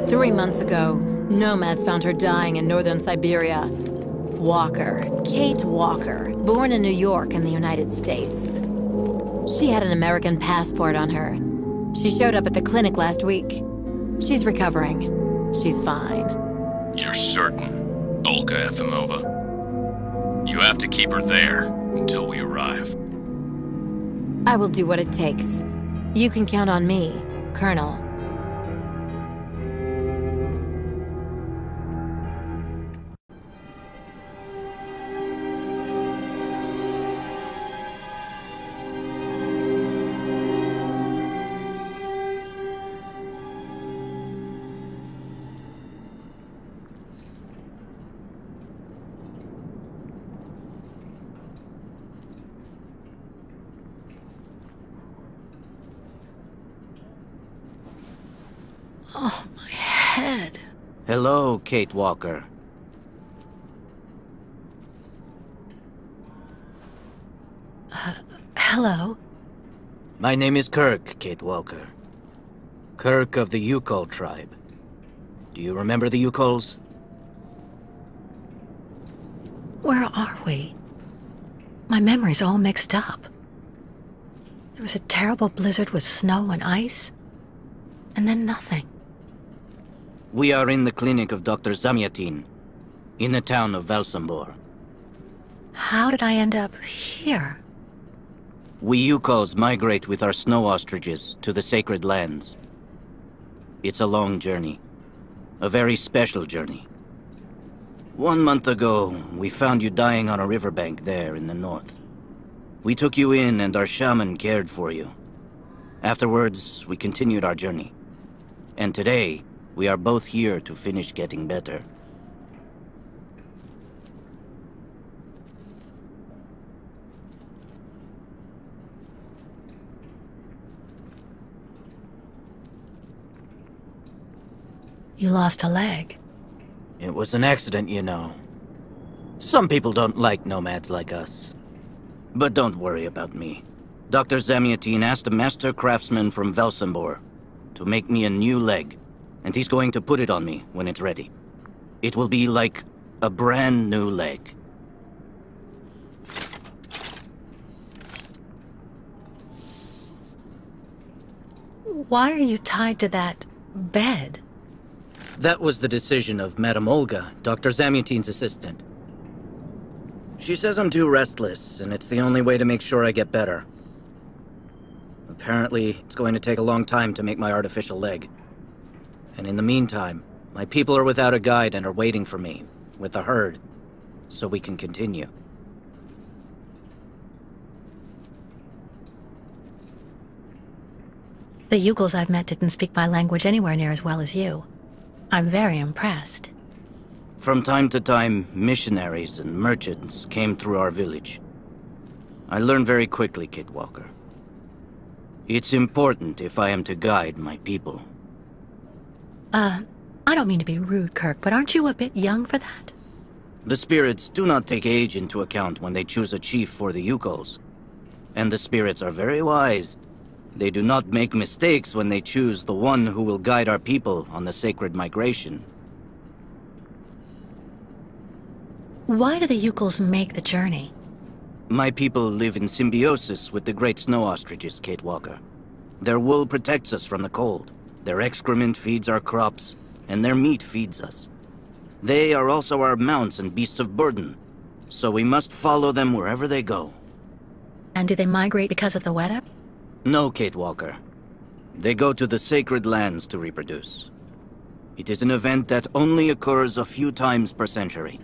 3 months ago, nomads found her dying in northern Siberia. Walker, Kate Walker, born in New York in the United States. She had an American passport on her. She showed up at the clinic last week. She's recovering. She's fine. You're certain, Olga Efimova? You have to keep her there until we arrive. I will do what it takes. You can count on me, Colonel. Oh, my head. Hello, Kate Walker. Hello? My name is Kirk, Kate Walker. Kirk of the Yukol tribe. Do you remember the Yukols? Where are we? My memory's all mixed up. There was a terrible blizzard with snow and ice, and then nothing. We are in the clinic of Dr. Zamyatin, in the town of Valsambor. How did I end up here? We Yukols migrate with our snow ostriches to the sacred lands. It's a long journey. A very special journey. 1 month ago, we found you dying on a riverbank there in the north. We took you in and our shaman cared for you. Afterwards, we continued our journey. And today, we are both here to finish getting better. You lost a leg. It was an accident, you know. Some people don't like nomads like us. But don't worry about me. Dr. Zamyatin asked a master craftsman from Valsambor to make me a new leg, and he's going to put it on me when it's ready. It will be like a brand new leg. Why are you tied to that bed? That was the decision of Madame Olga, Dr. Zamyatin's assistant. She says I'm too restless, and it's the only way to make sure I get better. Apparently, it's going to take a long time to make my artificial leg. And in the meantime, my people are without a guide and are waiting for me, with the herd, so we can continue. The Yugols I've met didn't speak my language anywhere near as well as you. I'm very impressed. From time to time, missionaries and merchants came through our village. I learned very quickly, Kate Walker. It's important if I am to guide my people. I don't mean to be rude, Kirk, but aren't you a bit young for that? The spirits do not take age into account when they choose a chief for the Yukols. And the spirits are very wise. They do not make mistakes when they choose the one who will guide our people on the sacred migration. Why do the Yugols make the journey? My people live in symbiosis with the great snow ostriches, Kate Walker. Their wool protects us from the cold. Their excrement feeds our crops, and their meat feeds us. They are also our mounts and beasts of burden, so we must follow them wherever they go. And do they migrate because of the weather? No, Kate Walker. They go to the sacred lands to reproduce. It is an event that only occurs a few times per century.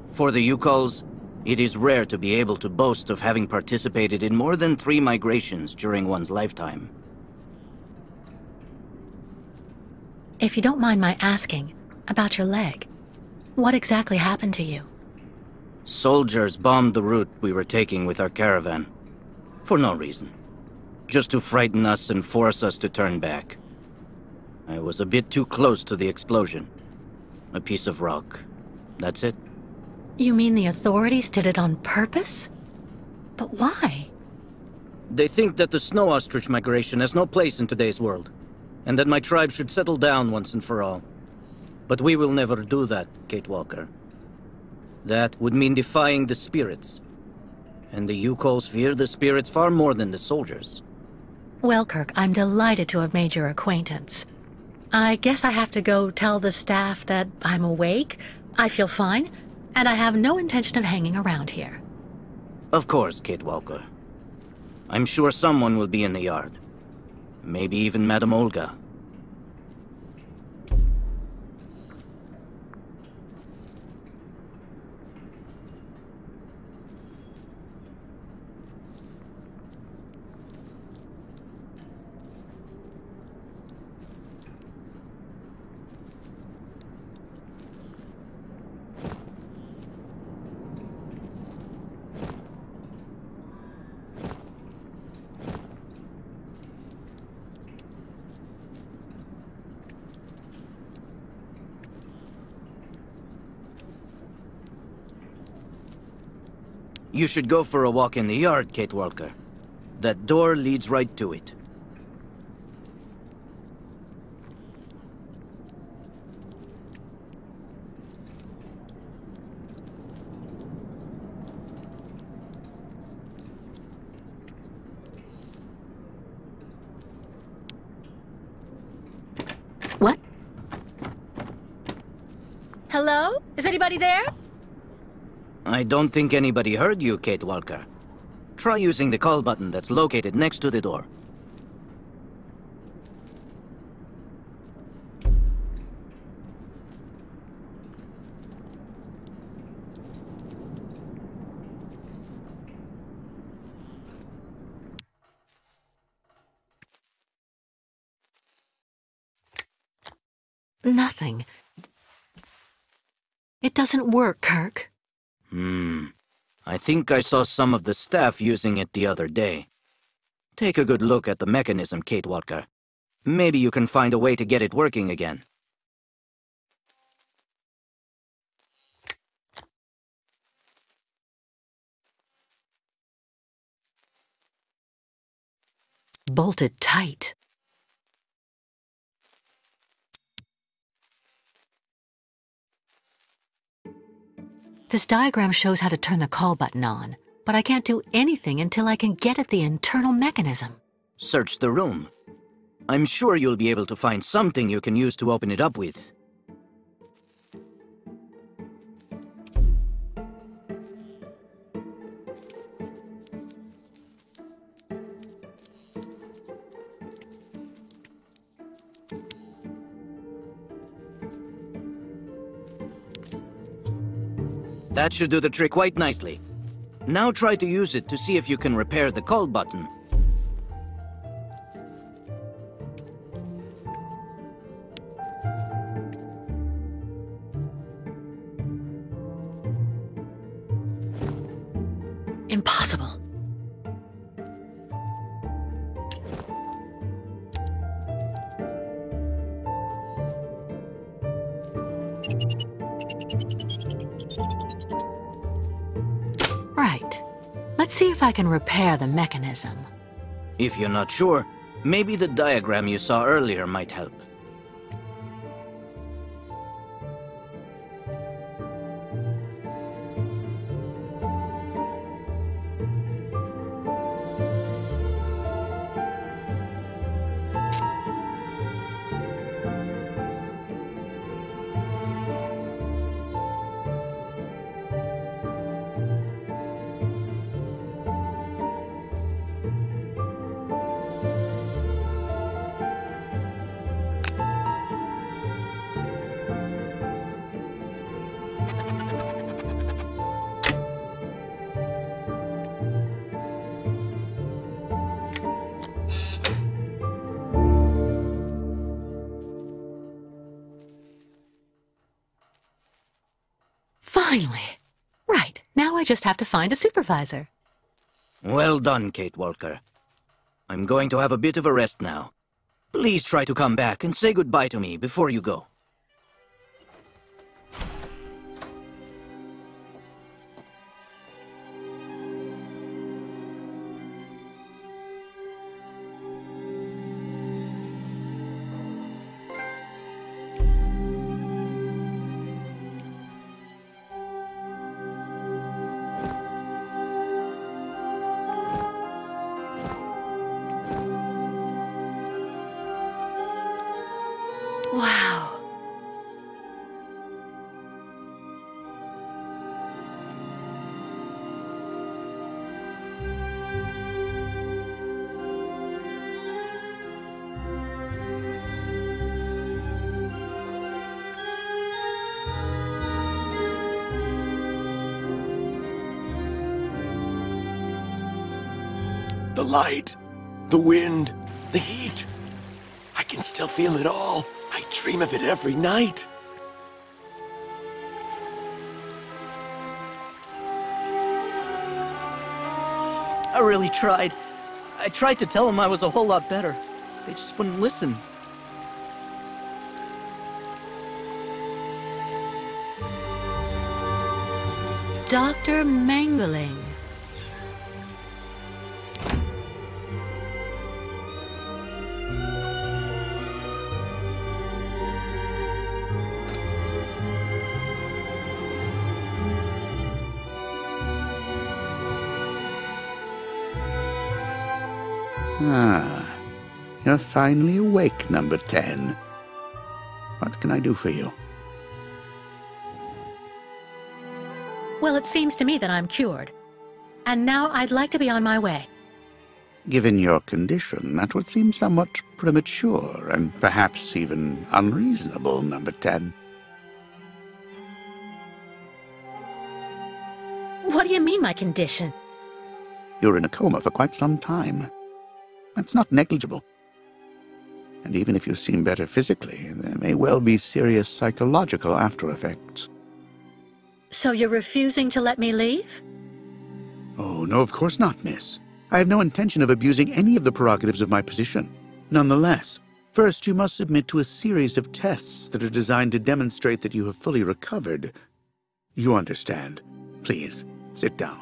For the Yukols, it is rare to be able to boast of having participated in more than 3 migrations during one's lifetime. If you don't mind my asking, about your leg, what exactly happened to you? Soldiers bombed the route we were taking with our caravan. For no reason. Just to frighten us and force us to turn back. I was a bit too close to the explosion. A piece of rock. That's it. You mean the authorities did it on purpose? But why? They think that the snow ostrich migration has no place in today's world. and that my tribe should settle down once and for all. But we will never do that, Kate Walker. That would mean defying the spirits. And the Yukos fear the spirits far more than the soldiers. Well, Kirk, I'm delighted to have made your acquaintance. I guess I have to go tell the staff that I'm awake, I feel fine, and I have no intention of hanging around here. Of course, Kate Walker. I'm sure someone will be in the yard. Maybe even Madame Olga. You should go for a walk in the yard, Kate Walker. That door leads right to it. What? Hello? Is anybody there? I don't think anybody heard you, Kate Walker. Try using the call button that's located next to the door. Nothing. It doesn't work, Kirk. I think I saw some of the staff using it the other day. Take a good look at the mechanism, Kate Walker. Maybe you can find a way to get it working again. Bolted tight. This diagram shows how to turn the call button on, but I can't do anything until I can get at the internal mechanism. Search the room. I'm sure you'll be able to find something you can use to open it up with. That should do the trick quite nicely. Now try to use it to see if you can repair the call button. Impossible. Right. Let's see if I can repair the mechanism. If you're not sure, maybe the diagram you saw earlier might help. Finally. Right. Now I just have to find a supervisor. Well done, Kate Walker. I'm going to have a bit of a rest now. Please try to come back and say goodbye to me before you go. Wow. The light, the wind, the heat. I can still feel it all. I dream of it every night. I really tried. I tried to tell them I was a whole lot better. They just wouldn't listen. Dr. Mangling. Ah, you're finally awake, number 10. What can I do for you? Well, it seems to me that I'm cured. And now I'd like to be on my way. Given your condition, that would seem somewhat premature and perhaps even unreasonable, number 10. What do you mean, my condition? You're in a coma for quite some time. That's not negligible. And even if you seem better physically, there may well be serious psychological after-effects. So you're refusing to let me leave? Oh, no, of course not, miss. I have no intention of abusing any of the prerogatives of my position. Nonetheless, first you must submit to a series of tests that are designed to demonstrate that you have fully recovered. You understand. Please, sit down.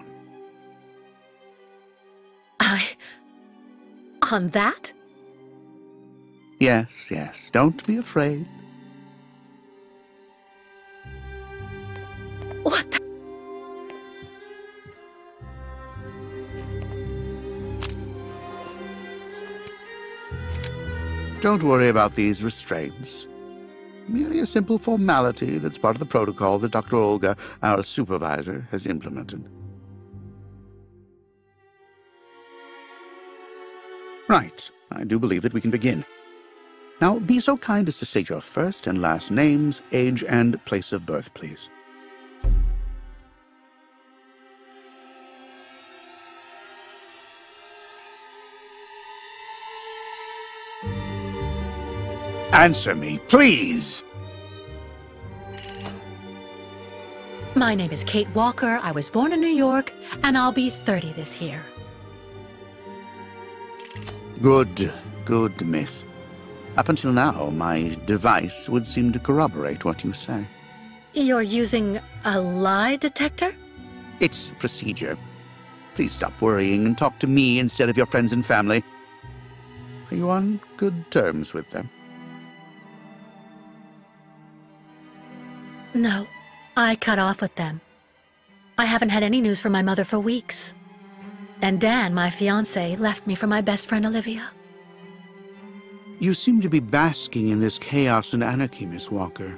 On that? Yes, yes, don't be afraid. What the? Don't worry about these restraints. Merely a simple formality that's part of the protocol that Dr. Olga, our supervisor, has implemented. Right. I do believe that we can begin. Now, be so kind as to state your first and last names, age, and place of birth, please. Answer me, please! My name is Kate Walker. I was born in New York, and I'll be 30 this year. Good, miss. Up until now, my device would seem to corroborate what you say. You're using a lie detector? It's procedure. Please stop worrying and talk to me instead of your friends and family. Are you on good terms with them? No, I cut off with them. I haven't had any news from my mother for weeks. And Dan, my fiancé, left me for my best friend Olivia. You seem to be basking in this chaos and anarchy, Miss Walker.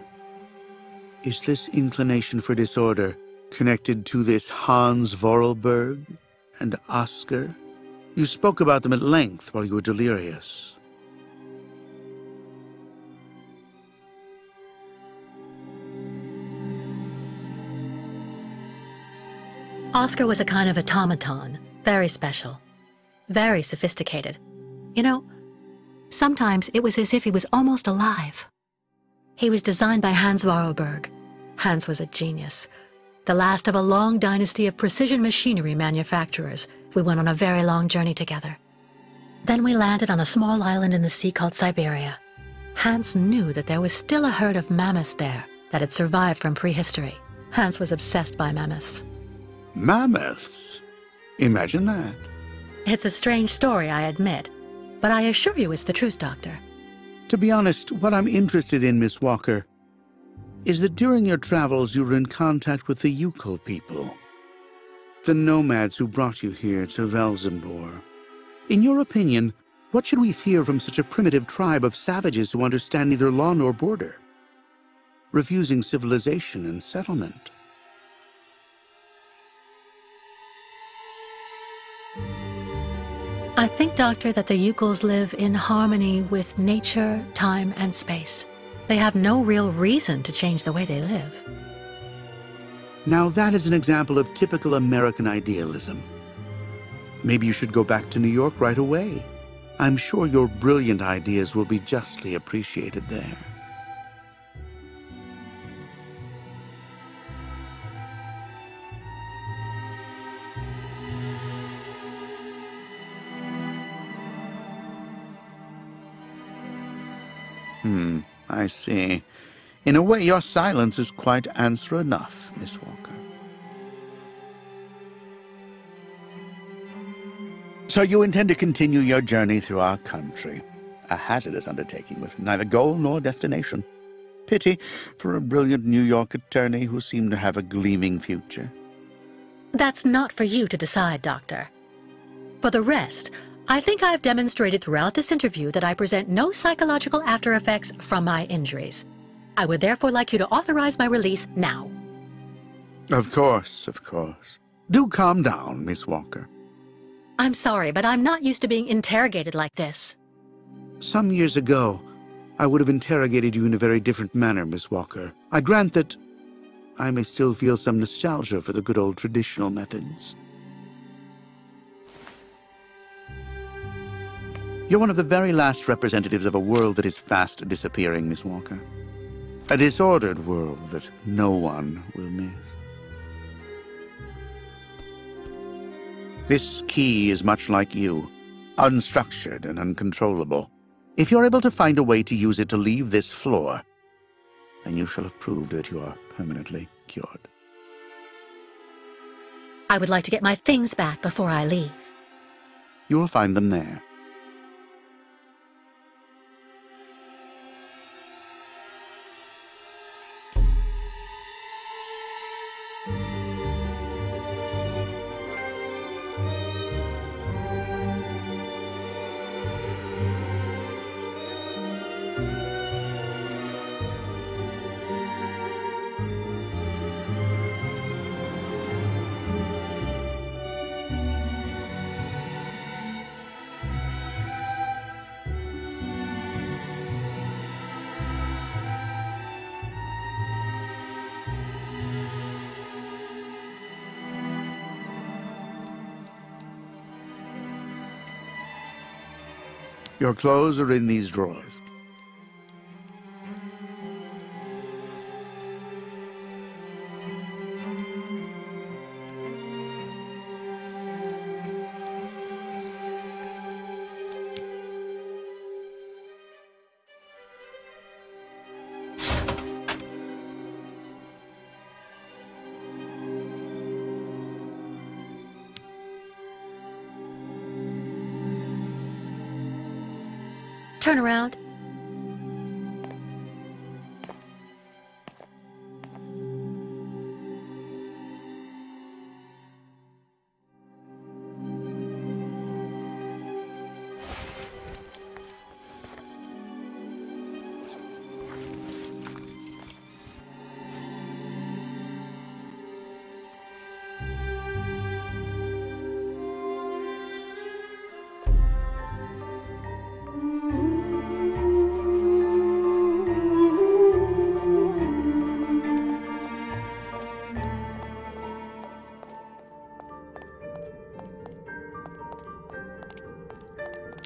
Is this inclination for disorder connected to this Hans Vorarlberg and Oscar? You spoke about them at length while you were delirious. Oscar was a kind of automaton, very special, very sophisticated. You know, sometimes it was as if he was almost alive. He was designed by Hans Vorarlberg. Hans was a genius, the last of a long dynasty of precision machinery manufacturers. We went on a very long journey together. Then we landed on a small island in the sea called Siberia. Hans knew that there was still a herd of mammoths there that had survived from prehistory. Hans was obsessed by mammoths. Mammoths? Imagine that. It's a strange story, I admit, but I assure you it's the truth, Doctor. To be honest, what I'm interested in, Miss Walker, is that during your travels you were in contact with the Yukon people, the nomads who brought you here to Velzenbor. In your opinion, What should we fear from such a primitive tribe of savages who understand neither law nor border, refusing civilization and settlement? I think, Doctor, that the Yukos live in harmony with nature, time, and space. They have no real reason to change the way they live. Now that is an example of typical American idealism. Maybe you should go back to New York right away. I'm sure your brilliant ideas will be justly appreciated there. I see. In a way, your silence is quite answer enough, Miss Walker. So you intend to continue your journey through our country. A hazardous undertaking with neither goal nor destination. Pity for a brilliant New York attorney who seemed to have a gleaming future. That's not for you to decide, Doctor. For the rest, I think I've demonstrated throughout this interview that I present no psychological after effects from my injuries. I would therefore like you to authorize my release now. Of course, of course. Do calm down, Miss Walker. I'm sorry, but I'm not used to being interrogated like this. Some years ago, I would have interrogated you in a very different manner, Miss Walker. I grant that I may still feel some nostalgia for the good old traditional methods. You're one of the very last representatives of a world that is fast disappearing, Miss Walker. A disordered world that no one will miss. This key is much like you, unstructured and uncontrollable. If you're able to find a way to use it to leave this floor, then you shall have proved that you are permanently cured. I would like to get my things back before I leave. You will find them there. Your clothes are in these drawers. Turn around.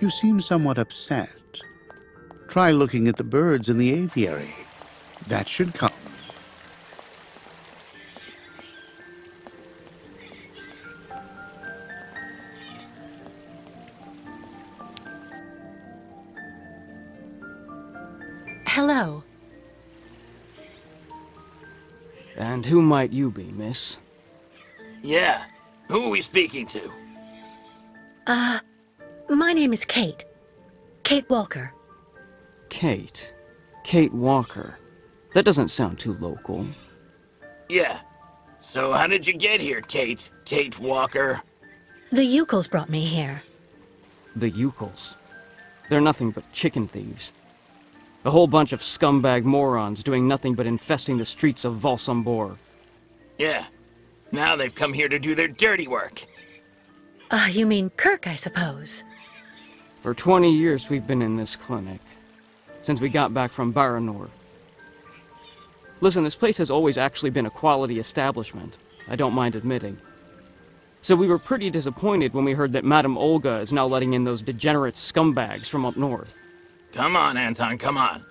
You seem somewhat upset. Try looking at the birds in the aviary. That should calm you. Hello. And who might you be, miss? Yeah, who are we speaking to? My name is Kate. Kate Walker. Kate. Kate Walker. That doesn't sound too local. Yeah. So how did you get here, Kate? Kate Walker? The Yukos brought me here. The Yukos. They're nothing but chicken thieves. A whole bunch of scumbag morons doing nothing but infesting the streets of Valsambor. Yeah. Now they've come here to do their dirty work. You mean Kirk, I suppose. For 20 years we've been in this clinic. Since we got back from Baranor. Listen, this place has always actually been a quality establishment. I don't mind admitting. So we were pretty disappointed when we heard that Madame Olga is now letting in those degenerate scumbags from up north. Come on, Anton, come on.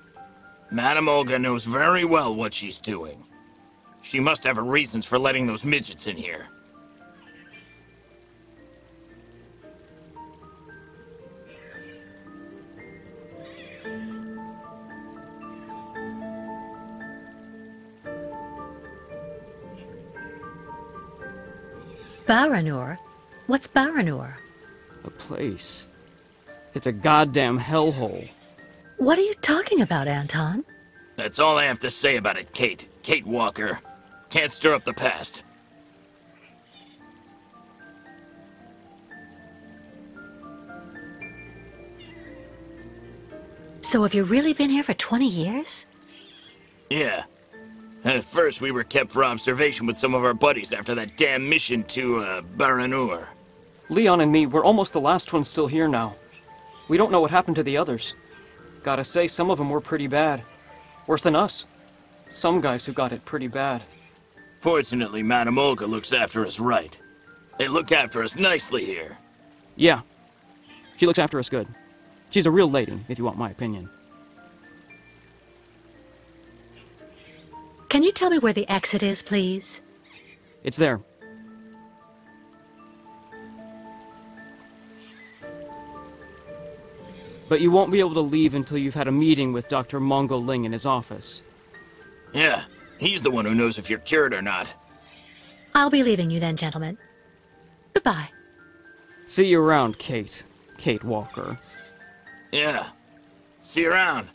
Madame Olga knows very well what she's doing. She must have her reasons for letting those midgets in here. Baranor? What's Baranor? A place. It's a goddamn hellhole. What are you talking about, Anton? That's all I have to say about it, Kate. Kate Walker. Can't stir up the past. So have you really been here for 20 years? Yeah. At first, we were kept for observation with some of our buddies after that damn mission to, Baranur. Leon and me, we're almost the last ones still here now. We don't know what happened to the others. Gotta say, some of them were pretty bad. Worse than us. Some guys who got it pretty bad. Fortunately, Madame Olga looks after us right. They look after us nicely here. Yeah. She looks after us good. She's a real lady, if you want my opinion. Can you tell me where the exit is, please? It's there. But you won't be able to leave until you've had a meeting with Dr. Mongo Ling in his office. Yeah, he's the one who knows if you're cured or not. I'll be leaving you then, gentlemen. Goodbye. See you around, Kate. Kate Walker. Yeah. See you around.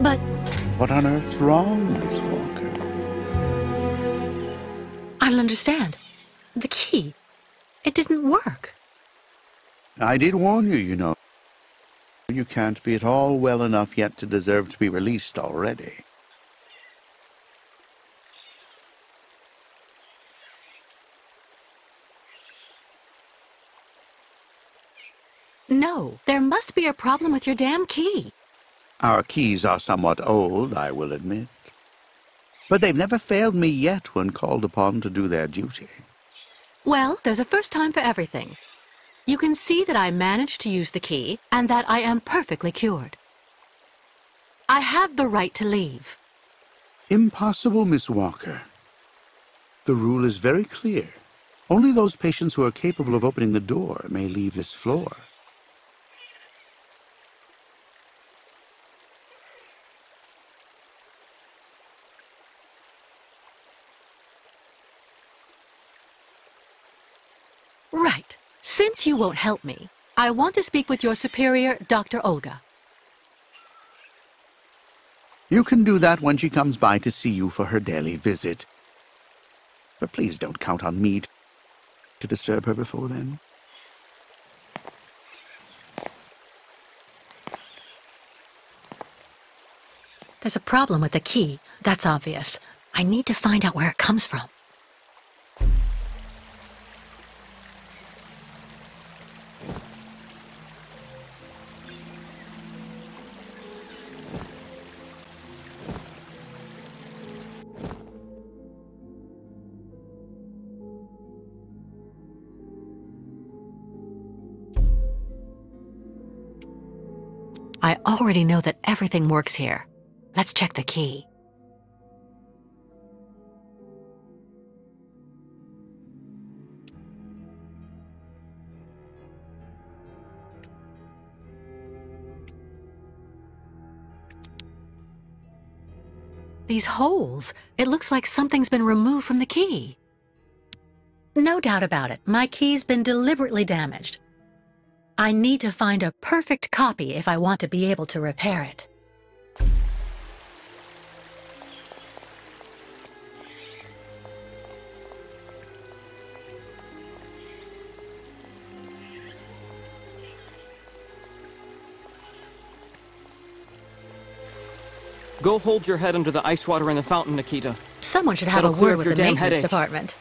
But What on earth's wrong, Miss Walker? I don't understand. The key. It didn't work. I did warn you, you know. You can't be at all well enough yet to deserve to be released already. No, there must be a problem with your damn key. Our keys are somewhat old, I will admit. But they've never failed me yet when called upon to do their duty. Well, there's a first time for everything. You can see that I managed to use the key, and that I am perfectly cured. I have the right to leave. Impossible, Miss Walker. The rule is very clear. Only those patients who are capable of opening the door may leave this floor. Right. Since you won't help me, I want to speak with your superior, Dr. Olga. You can do that when she comes by to see you for her daily visit. But please don't count on me to disturb her before then. There's a problem with the key, that's obvious. I need to find out where it comes from. I already know that everything works here. Let's check the key. These holes, it looks like something's been removed from the key. No doubt about it, my key's been deliberately damaged. I need to find a perfect copy if I want to be able to repair it. Go hold your head under the ice water in the fountain, Nikita. Someone should have That'll a clear word up with your the damn maintenance headaches. department.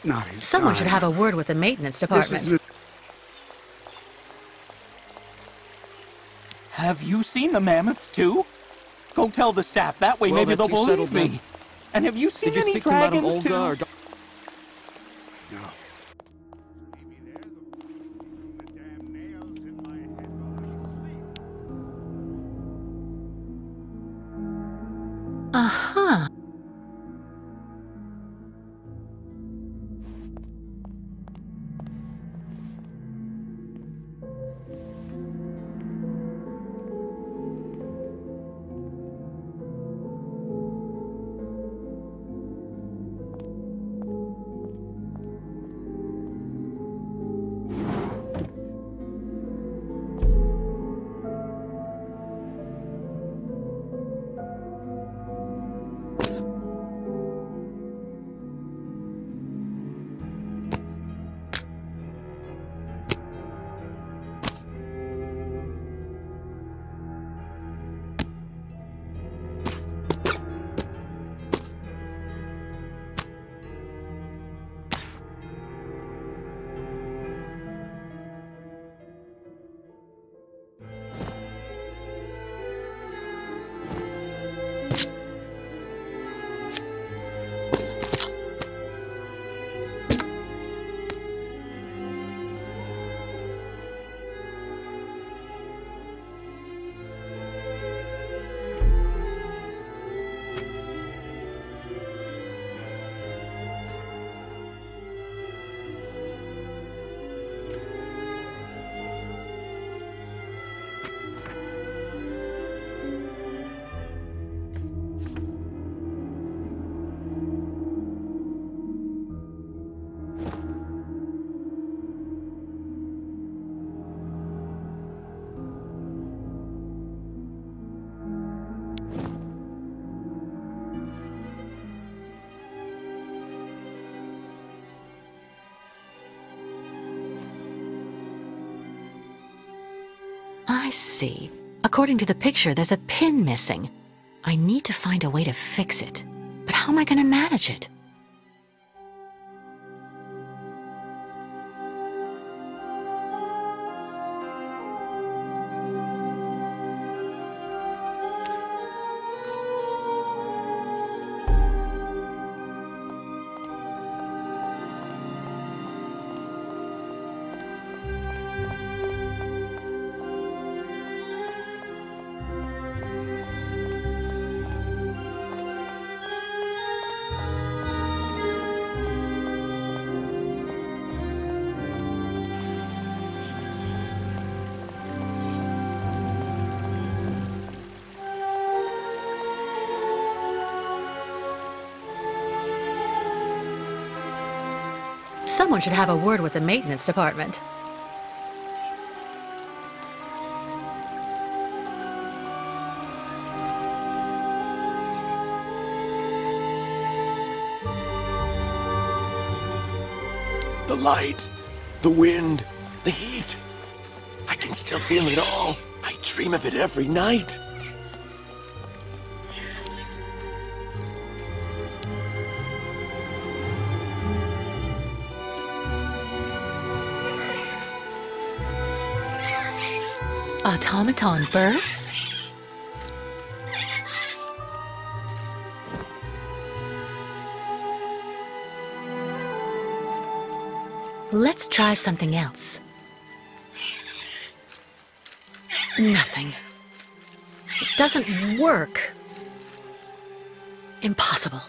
Not his Someone should time. have a word with the maintenance This department. is the... Have you seen the mammoths too? Go tell the staff, that way Well, maybe they'll that's you believe settled me. then. And have you seen Did you any speak to Madame dragons Olga too? or... No. Maybe they're the damn nails in my head while I sleep. Uh-huh. I see. According to the picture, there's a pin missing. I need to find a way to fix it. But how am I going to manage it? Someone should have a word with the maintenance department. The light, the wind, the heat. I can still feel it all. I dream of it every night. Automaton birds? Let's try something else. Nothing. It doesn't work. Impossible.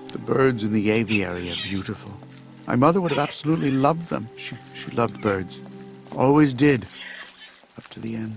The birds in the aviary are beautiful. My mother would have absolutely loved them. She loved birds. Always did. Up to the end.